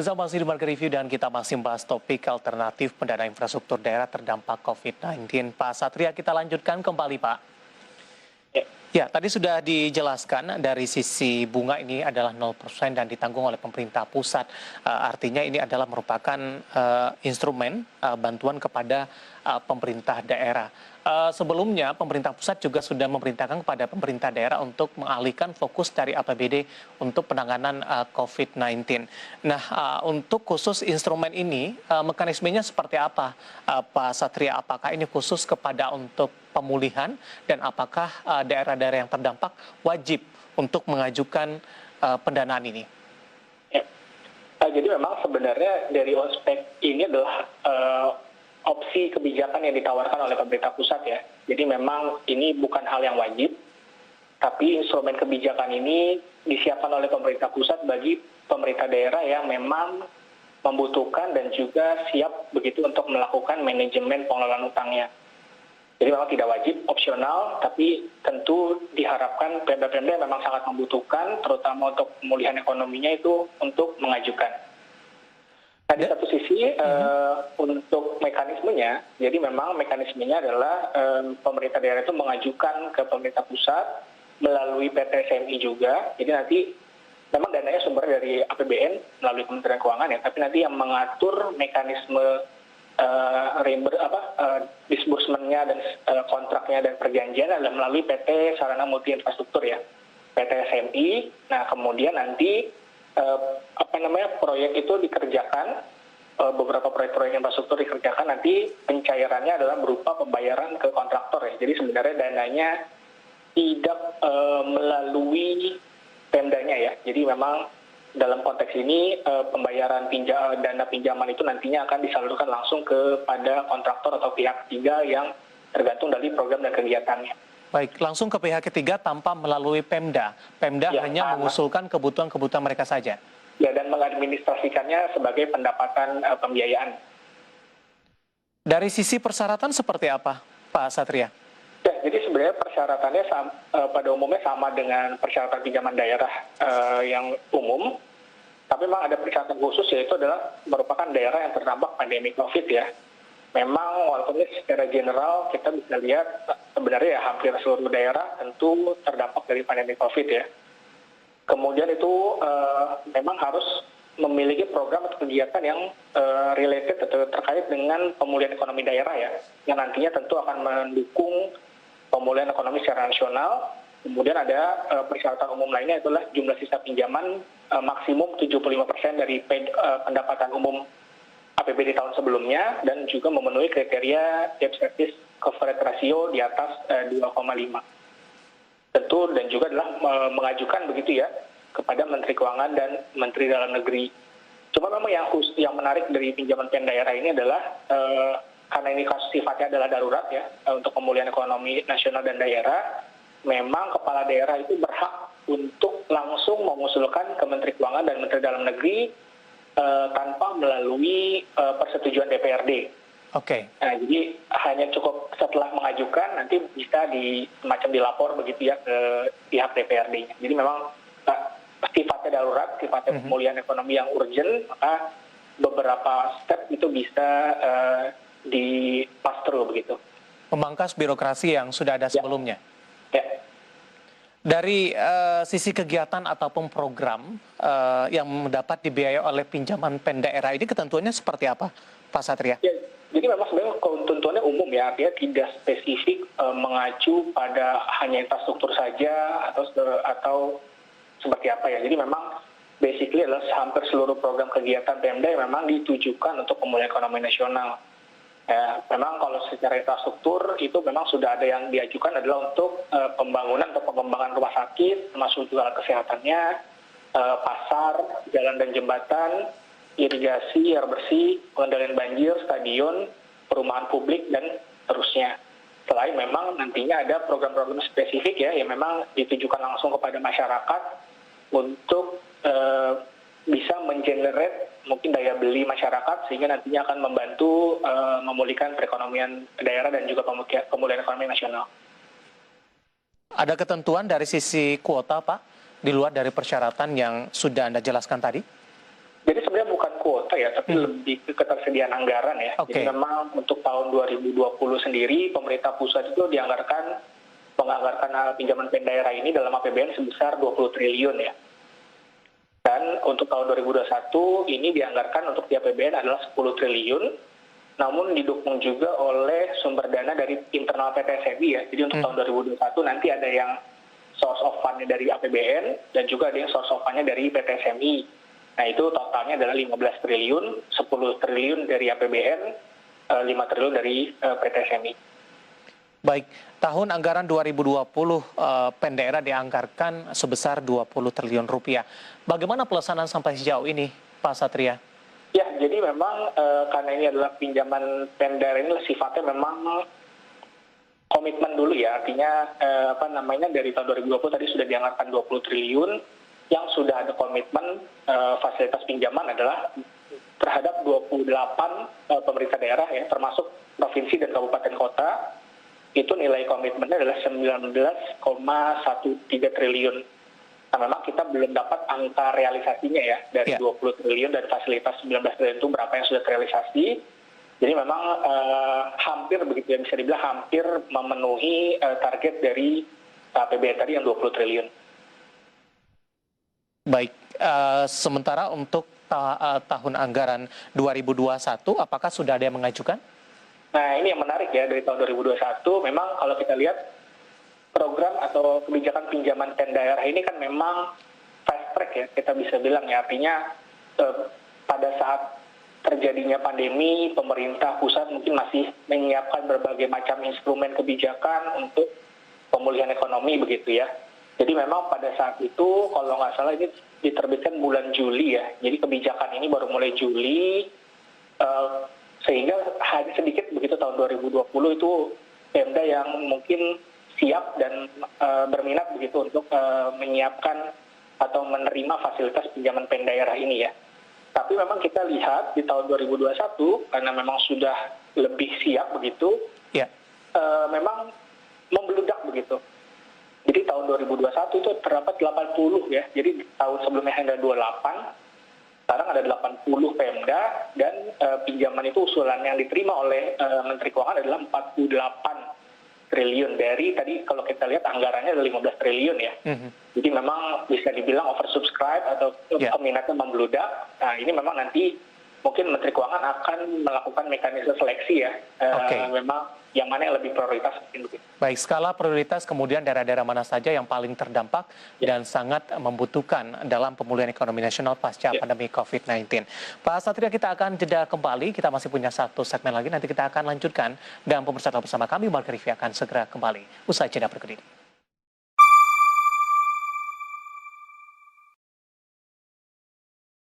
Pemirsa masih di Market Review dan kita masih membahas topik alternatif pendanaan infrastruktur daerah terdampak COVID-19. Pak Satria, kita lanjutkan kembali, Pak. Ya, tadi sudah dijelaskan dari sisi bunga ini adalah 0% dan ditanggung oleh pemerintah pusat. Artinya ini adalah merupakan instrumen bantuan kepada pemerintah daerah. Sebelumnya pemerintah pusat juga sudah memerintahkan kepada pemerintah daerah untuk mengalihkan fokus dari APBD untuk penanganan COVID-19. Nah, untuk khusus instrumen ini, mekanismenya seperti apa, Pak Satria? Apakah ini khusus kepada untuk pemulihan dan apakah daerah-daerah yang terdampak wajib untuk mengajukan pendanaan ini? Ya. Jadi memang sebenarnya dari ospek ini adalah opsi kebijakan yang ditawarkan oleh pemerintah pusat ya. Jadi memang ini bukan hal yang wajib, tapi instrumen kebijakan ini disiapkan oleh pemerintah pusat bagi pemerintah daerah yang memang membutuhkan dan juga siap begitu untuk melakukan manajemen pengelolaan utangnya. Jadi memang tidak wajib, opsional, tapi tentu diharapkan pemda-pemda yang memang sangat membutuhkan, terutama untuk pemulihan ekonominya itu untuk mengajukan. Nah, di satu sisi untuk mekanismenya, jadi memang mekanismenya adalah pemerintah daerah itu mengajukan ke pemerintah pusat melalui PT SMI juga. Jadi nanti memang dananya sumber dari APBN melalui Kementerian Keuangan ya, tapi nanti yang mengatur mekanisme disbursementnya dan kontraknya dan perjanjian adalah melalui PT Sarana Multi Infrastruktur ya, PT SMI. Nah, kemudian nanti proyek itu dikerjakan, beberapa proyek-proyek infrastruktur dikerjakan, nanti pencairannya adalah berupa pembayaran ke kontraktor ya. Jadi sebenarnya dananya tidak melalui pemdanya ya. Jadi memang dalam konteks ini pembayaran dana pinjaman itu nantinya akan disalurkan langsung kepada kontraktor atau pihak ketiga yang tergantung dari program dan kegiatannya. Baik, langsung ke pihak ketiga tanpa melalui Pemda. Pemda ya, hanya mengusulkan kebutuhan-kebutuhan mereka saja. Ya, dan mengadministrasikannya sebagai pendapatan pembiayaan. Dari sisi persyaratan seperti apa, Pak Satria? Ya, jadi sebenarnya persyaratannya pada umumnya sama dengan persyaratan pinjaman daerah yang umum, tapi memang ada persyaratan khusus, yaitu adalah merupakan daerah yang terdampak pandemi COVID ya. Memang walaupun secara general kita bisa lihat sebenarnya ya hampir seluruh daerah tentu terdampak dari pandemi COVID ya. Kemudian itu memang harus memiliki program atau kegiatan yang related atau terkait dengan pemulihan ekonomi daerah ya, yang nantinya tentu akan mendukung pemulihan ekonomi secara nasional. Kemudian ada persyaratan umum lainnya itulah jumlah sisa pinjaman maksimum 75% dari pendapatan umum APBD tahun sebelumnya dan juga memenuhi kriteria debt service coverage ratio di atas 2,5. Tentu dan juga adalah mengajukan begitu ya kepada Menteri Keuangan dan Menteri Dalam Negeri. Cuma memang yang menarik dari pinjaman daerah ini adalah karena ini sifatnya adalah darurat ya untuk pemulihan ekonomi nasional dan daerah, memang kepala daerah itu berhak untuk langsung mengusulkan ke Menteri Keuangan dan Menteri Dalam Negeri tanpa melalui persetujuan DPRD. Oke. Nah, jadi hanya cukup setelah mengajukan nanti bisa semacam dilapor begitu ya ke pihak DPRD-nya. Jadi memang sifatnya darurat, sifatnya pemulihan ekonomi yang urgent, maka beberapa step itu bisa di pass through begitu. Memangkas birokrasi yang sudah ada sebelumnya. Ya. Dari sisi kegiatan ataupun program yang mendapat dibiayai oleh pinjaman daerah ini ketentuannya seperti apa, Pak Satria? Ya, jadi memang sebenarnya ketentuannya umum ya, artinya tidak spesifik mengacu pada hanya infrastruktur saja atau seperti apa ya. Jadi memang basically adalah hampir seluruh program kegiatan Pemda yang memang ditujukan untuk pemulihan ekonomi nasional. Ya, memang kalau secara infrastruktur itu memang sudah ada yang diajukan adalah untuk pembangunan atau pengembangan rumah sakit, termasuk juga alat kesehatannya, pasar, jalan dan jembatan, irigasi, air bersih, pengendalian banjir, stadion, perumahan publik, dan seterusnya. Selain memang nantinya ada program-program spesifik ya yang memang ditujukan langsung kepada masyarakat untuk bisa mengenerate mungkin daya beli masyarakat sehingga nantinya akan membantu memulihkan perekonomian daerah dan juga pemulihan ekonomi nasional. Ada ketentuan dari sisi kuota, Pak, di luar dari persyaratan yang sudah Anda jelaskan tadi? Jadi sebenarnya bukan kuota ya, tapi lebih ke ketersediaan anggaran ya. Jadi memang untuk tahun 2020 sendiri, pemerintah pusat itu menganggarkan pinjaman daerah ini dalam APBN sebesar 20 triliun ya. Dan untuk tahun 2021 ini dianggarkan untuk di APBN adalah 10 triliun, namun didukung juga oleh sumber dana dari internal PT SMI ya. Jadi untuk tahun 2021 nanti ada yang source of fund-nya dari APBN dan juga ada yang source of fund-nya dari PT SMI. Nah itu totalnya adalah 15 triliun, 10 triliun dari APBN, 5 triliun dari PT SMI. Baik, tahun anggaran 2020 Pendaerah dianggarkan sebesar 20 triliun rupiah. Bagaimana pelaksanaan sampai sejauh ini, Pak Satria? Ya, jadi memang karena ini adalah pinjaman Pendaerah ini sifatnya memang komitmen dulu ya, artinya dari tahun 2020 tadi sudah dianggarkan 20 triliun, yang sudah ada komitmen fasilitas pinjaman adalah terhadap 28 pemerintah daerah ya, termasuk provinsi dan kabupaten kota. Itu nilai komitmennya adalah 19,13 triliun. Nah memang kita belum dapat angka realisasinya ya, dari 20 triliun dan fasilitas 19 triliun itu berapa yang sudah terrealisasi. Jadi memang hampir begitu ya, bisa dibilang hampir memenuhi target dari APBN tadi yang 20 triliun. Baik, sementara untuk tahun anggaran 2021, apakah sudah ada yang mengajukan? Nah ini yang menarik ya, dari tahun 2021 memang kalau kita lihat program atau kebijakan pinjaman daerah ini kan memang fast track ya, kita bisa bilang ya, artinya pada saat terjadinya pandemi, pemerintah pusat mungkin masih menyiapkan berbagai macam instrumen kebijakan untuk pemulihan ekonomi begitu ya. Jadi memang pada saat itu kalau nggak salah ini diterbitkan bulan Juli ya. Jadi kebijakan ini baru mulai Juli, sehingga hanya sedikit begitu tahun 2020 itu Pemda yang mungkin siap dan berminat begitu untuk menyiapkan atau menerima fasilitas pinjaman daerah ini ya. Tapi memang kita lihat di tahun 2021 karena memang sudah lebih siap begitu, memang membludak begitu. Jadi tahun 2021 itu terdapat 80 ya, jadi tahun sebelumnya hanya 28, sekarang ada 80 Pemda, dan pinjaman itu usulan yang diterima oleh Menteri Keuangan adalah 48 triliun dari tadi kalau kita lihat anggarannya ada 15 triliun ya. Jadi memang bisa dibilang oversubscribe atau peminatnya membludak. Nah ini memang nanti mungkin Menteri Keuangan akan melakukan mekanisme seleksi ya, memang yang mana yang lebih prioritas mungkin begitu. Baik, skala prioritas kemudian daerah-daerah mana saja yang paling terdampak dan sangat membutuhkan dalam pemulihan ekonomi nasional pasca pandemi COVID-19. Pak Satria, kita akan jeda kembali, kita masih punya satu segmen lagi, nanti kita akan lanjutkan, dan pemirsa bersama kami, Marga Rivi akan segera kembali usai jeda berikut ini.